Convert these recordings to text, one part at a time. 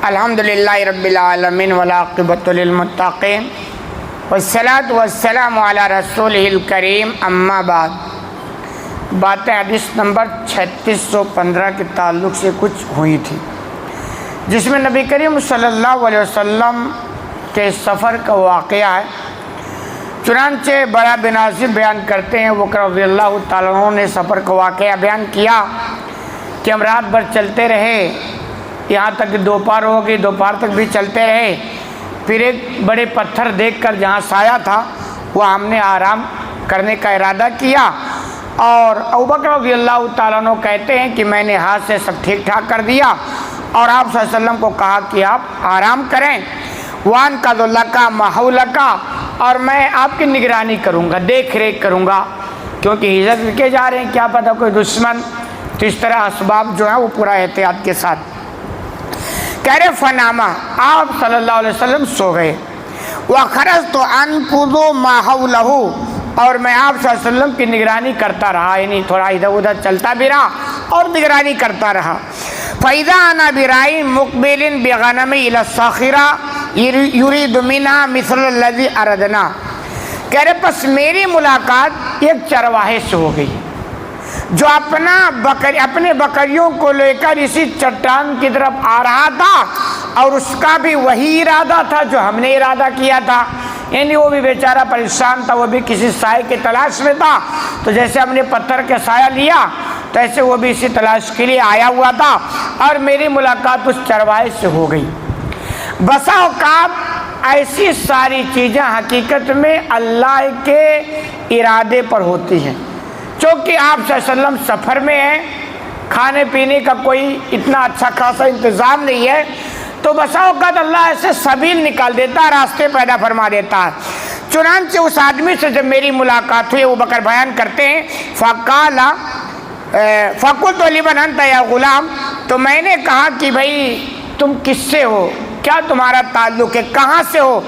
الحمدللہ رب العالمین والعاقبۃ للمتقین والصلاۃ والسلام علی رسولہ الکریم اما بعد۔ باتیں حدیث نمبر 3615 کے تعلق سے کچھ ہوئی تھی، جس میں نبی کریم صلی اللہ علیہ وسلم کے سفر کا واقعہ ہے۔ چنانچہ برا بن عازب بیان کرتے ہیں، وہ رضی اللہ تعالیٰ عنہ نے سفر کا واقعہ بیان کیا کہ ہم رات بھر چلتے رہے، یہاں تک کہ دوپہر ہو گئی، دوپہر تک بھی چلتے رہے۔ پھر ایک بڑے پتھر دیکھ کر جہاں سایہ تھا وہ ہم نے آرام کرنے کا ارادہ کیا، اور ابوبکر رضی اللہ تعالیٰ عنہ کہتے ہیں کہ میں نے ہاتھ سے سب ٹھیک ٹھاک کر دیا اور آپ صلی اللہ علیہ وسلم کو کہا کہ آپ آرام کریں، وان کا ذلکا محولکا، اور میں آپ کی نگرانی کروں گا، دیکھ ریکھ کروں گا، کیونکہ ہجرت کے جا رہے ہیں، کیا پتہ کوئی دشمن، تو اس طرح اسباب جو ہیں وہ پورا احتیاط کے ساتھ۔ کہہ رہے فنامہ، آپ صلی اللہ علیہ وسلم سو گئے، وَخَرَجْتُ أَنْفُذُ مَا حَوْلَهُ، اور میں آپ صلی اللہ علیہ وسلم کی نگرانی کرتا رہا، یعنی تھوڑا ادھر ادھر چلتا بھی رہا اور نگرانی کرتا رہا۔ فَإِذَا أَنَا بِرَاعٍ مُقْبِلٍ بِغَنَمِ إِلَى الصَّاخِرَةِ يُرِيدُ مِنْهَا مِثْلَ الَّذِي أَرَدْنَا، کہہ رہے پس میری ملاقات ایک چرواہے سے ہو گئی جو اپنے بکریوں کو لے کر اسی چٹان کی طرف آ رہا تھا، اور اس کا بھی وہی ارادہ تھا جو ہم نے ارادہ کیا تھا، یعنی وہ بھی بیچارہ پریشان تھا، وہ بھی کسی سائے کی تلاش میں تھا، تو جیسے ہم نے پتھر کا سایہ لیا تو ایسے وہ بھی اسی تلاش کے لیے آیا ہوا تھا، اور میری ملاقات اس چرواہے سے ہو گئی۔ بسا اوقات ایسی ساری چیزیں حقیقت میں اللہ کے ارادے پر ہوتی ہیں، چونکہ آپ صلی اللہ علیہ وسلم سفر میں ہیں، کھانے پینے کا کوئی اتنا اچھا خاصا انتظام نہیں ہے، تو بسا اوقات اللہ ایسے سبیل نکال دیتا ہے، راستے پیدا فرما دیتا ہے۔ چنانچہ اس آدمی سے جب میری ملاقات ہوئی، ابوبکر بیان کرتے ہیں، فَقُلْتُ لِمَنْ أَنْتَ يَا غُلَامُ، تو میں نے کہا کہ بھائی تم کس سے ہو، کیا تمہارا تعلق ہے، کہاں سے ہو؟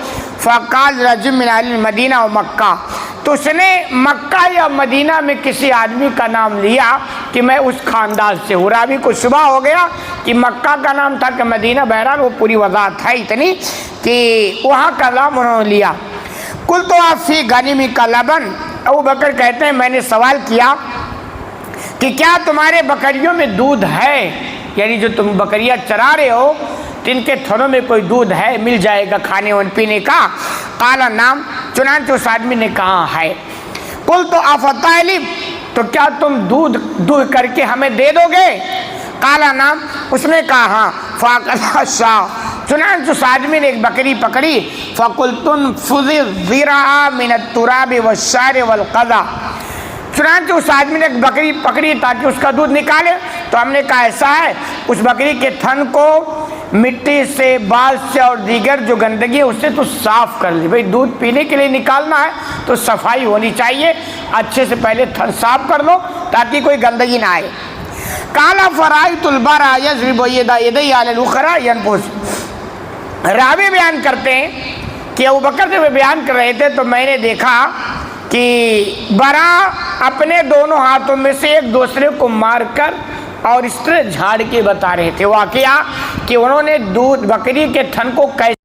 فَقَالَ رَجُلٌ مِّنْ أَهْلِ الْمَدِينَةِ وَمَكَّةِ، تو اس نے مکہ یا مدینہ میں کسی آدمی کا نام لیا کہ میں اس خاندان سے ہوں۔ راوی کو شبہ ہو گیا کہ مکہ کا نام تھا کہ مدینہ، بہرحال وہ پوری وضاحت ہے اتنی کہ وہاں کا نام انہوں نے لیا۔ قُلْتُ فِي غَنِمِكَ لَبَنٌ، ابوبکر کہتے ہیں میں نے سوال کیا کہ کیا تمہارے بکریوں میں دودھ ہے، یعنی جو تم بکریاں چرا رہے ہو ان کے تھنوں میں کوئی دودھ ہے، مل جائے گا کھانے اور پینے کا؟ قال نعم، چنانچہ اس آدمی نے کہا ہے۔ قلت افتعلب، تو کیا تم دودھ دودھ کر کے ہمیں دے دو گے؟ قال نعم، اس نے کہا ہاں۔ فاقد الشاة، چنانچہ اس آدمی نے ایک بکری پکڑی، فقلت انفذ الذراع من التراب والشعر والقضا، چنانچہ اس آدمی نے ایک بکری پکڑی تاکہ اس کا دودھ نکالے، تو ہم نے کہا ایسا ہے، اس بکری کے تھن کو مٹی سے، بال سے اور دیگر جو گندگی ہے اس سے تو صاف کر لی، بھئی دودھ پینے کے لیے نکالنا ہے تو صفائی ہونی چاہیے، اچھے سے پہلے تھن صاف کر لو تاکہ کوئی گندگی نہ آئے۔ قال فرأيت البر يضرب يديه على الأخرى ينفث، راوی بیان کرتے ہیں کہ ابوبکر جب بیان کر رہے تھے تو میں نے دیکھا کہ برا اپنے دونوں ہاتھوں میں سے ایک دوسرے کو مار کر اور اس طرح جھاڑ کے بتا رہے تھے واقعہ کہ انہوں نے دودھ بکری کے تھن کو کیسے